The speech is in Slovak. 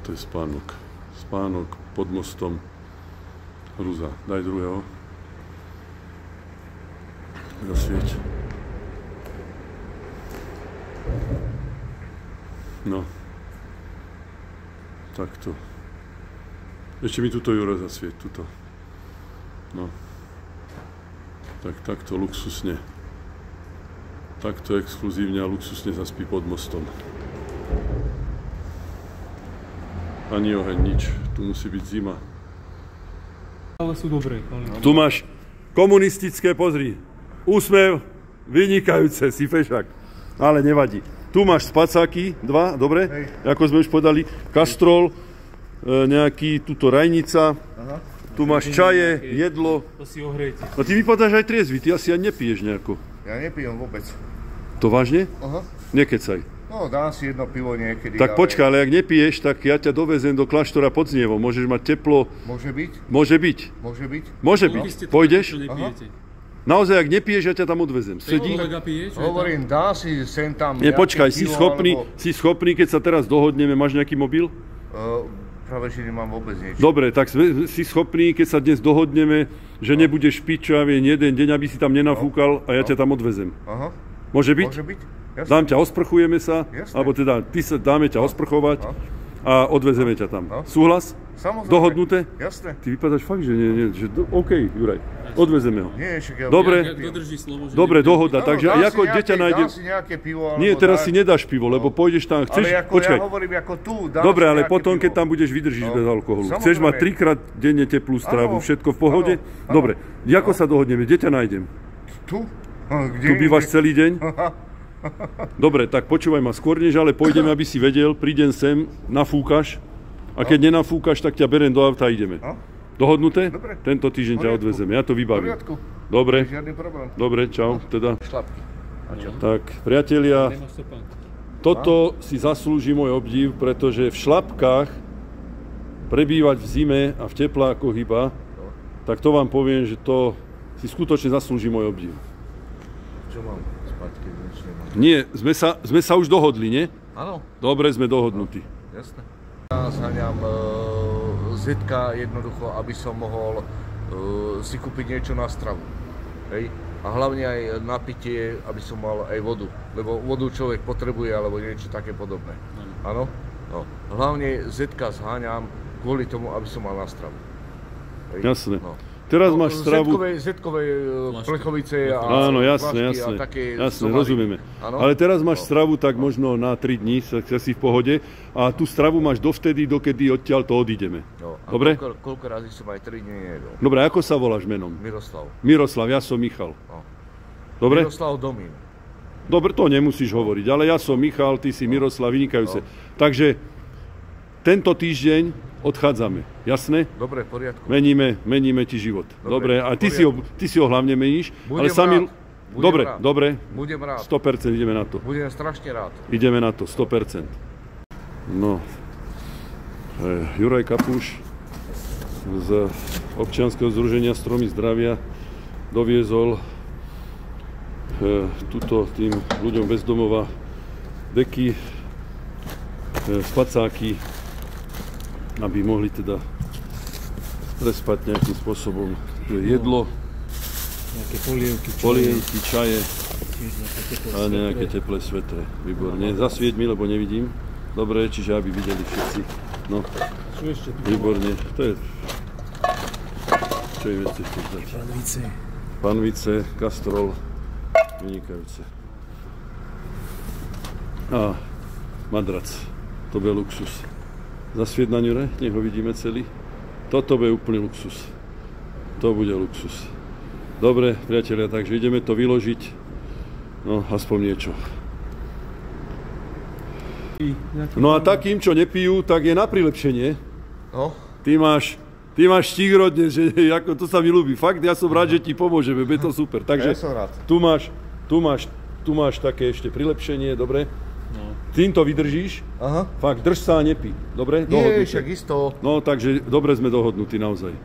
to je spánok. Spánok pod mostom. Hruza. Daj druhého. Zasvieť. No. Takto. Ešte mi tuto Juro zasvieť, tuto. No. Takto luxusne. Takto exkluzívne a luxusne zaspí pod mostom. Ani oheň, nič. Tu musí byť zima. Ale sú dobré. Tu máš komunistické, pozri. Úsmev, vynikajúce, si fešák. Ale nevadí. Tu máš spacáky, dva, dobre? Hej. Ako sme už podali. Kastrol, nejaký, tuto rajnica. Aha. Tu máš čaje, jedlo. To si ohrejte. No ty vypadáš aj triezvy, ty asi ani nepiješ nejako. Ja nepijem vôbec. To vážne? Aha. Nekecaj. No, dám si jedno pivo niekedy. Tak počkaj, ale ak nepiješ, tak ja ťa dovezem do kláštora pod Znievom. Môžeš mať teplo. Môže byť? Môže byť. Môže byť? Môže byť. Pôjdeš? Nepijete. Naozaj, ak nepiješ, ja ťa tam odvezem. Sedí? Hovorím, dá si sem tam. Nie, počkaj, si schopný, keď sa teraz dohodneme, máš nejaký mobil? Práve, že nemám vôbec niečo. Dobre, tak si schopný, keď sa dnes dohodneme, že nebudeš piť, čo ja viem, jeden deň, aby si tam nenafúkal a ja ťa tam odvezem. Aha. Môže byť? Môže byť. Jasne. Dám ťa, osprchujeme sa, Jasne. alebo teda dáme ťa osprchovať a odvezeme ťa tam. Súhlas? Samozrejme. Dohodnuté? Jasne. Ty vypadáš fakt, že nie, že OK, Juraj, odvezeme ho. Nie, však ja dobre, dobre, dohoda, takže aj ako dieťa nájdem... Dám si nejaké pivo, nie, teraz si nedáš pivo, lebo pôjdeš tam, chceš... Ale ako počkaj. ja hovorím, ako tu, dám dobre, si ale nejaké potom, pivo. keď tam budeš, vydržíš bez alkoholu. Samozrejme. Chceš mať 3-krát denne teplú stravu, všetko v pohode? Dobre, ako sa dohodneme, kde ťa nájdem? Tu? Tu bývaš celý deň? Dobre, tak počúvaj ma, skôr než ale pôjdeme, aby si vedel, prídem sem, nafúkaš a keď nenafúkaš, tak ťa berem do auta a ideme. Dohodnuté? Dobre. Tento týždeň ťa odvezem, ja to vybavím. Dobre, Žiadny problém. dobre, čau, teda. Šlapky. Tak, priatelia, toto si zaslúži môj obdiv, pretože v šlapkách prebývať v zime a v teplákoch iba, tak to vám poviem, že to si skutočne zaslúži môj obdiv. Čo mám spať, keď nič nemám? Nie, sme sa už dohodli, nie? Áno. Dobre, sme dohodnutí. Jasné. Ja zhaňam zetka jednoducho, aby som mohol si kúpiť niečo na stravu. Hej? A hlavne aj na pitie, aby som mal aj vodu. Lebo vodu človek potrebuje, alebo niečo také podobné. Áno? No. Hlavne zetka zháňam kvôli tomu, aby som mal na stravu. Hej? Jasné. No. Teraz máš stravu... Zetkové plechovice a áno, jasné, flašky a také jasné, somaly. rozumieme. Áno? Ale teraz máš stravu tak možno na 3 dní, si v pohode, a tú stravu máš dovtedy, dokedy odtiaľ to odídeme. No, dobre? Koľko razy som aj 3 dní nejedol. Dobre, ako sa voláš menom? Miroslav. Miroslav, ja som Michal. No. Dobre? Miroslav Domín. Dobre, to nemusíš hovoriť, ale ja som Michal, ty si Miroslav, vynikajúce. Takže tento týždeň odchádzame, jasné? Dobre, v poriadku. Meníme ti život. Dobre, a ty si ho hlavne meníš, ale sami... Dobre. Budem rád. 100% ideme na to. Budem strašne rád. Ideme na to, 100%. No, Juraj Kapuš z občianskeho združenia Stromy zdravia doviezol tuto tým ľuďom bez domova deky, spacáky, aby mohli teda prespať nejakým spôsobom. Jedlo, nejaké polievky, čaje a nejaké teplé svetre. Výborne. Zasvieť mi, lebo nevidím. Dobre, čiže aby videli všetci. No, výborne. To je... Čo im ešte chceš dať? Panvice, kastrol. Vynikajúce. A madrac. To bude luxus. Zasvieť na ňure, nech ho vidíme celý. Toto bude úplný luxus. To bude luxus. Dobre, priatelia, takže ideme to vyložiť. No, aspoň niečo. No a takým, čo nepijú, tak je na prilepšenie. No. Ty máš štígro dnes, že ako to sa mi ľúbi. Fakt, ja som rád, že ti pomôžeme, je to super. Takže ja som rád. Tu máš také ešte prilepšenie, dobre? No. Týmto vydržíš, fakt drž sa a nepí, dobre? Nie, však isto. No, takže dobre sme dohodnutí naozaj.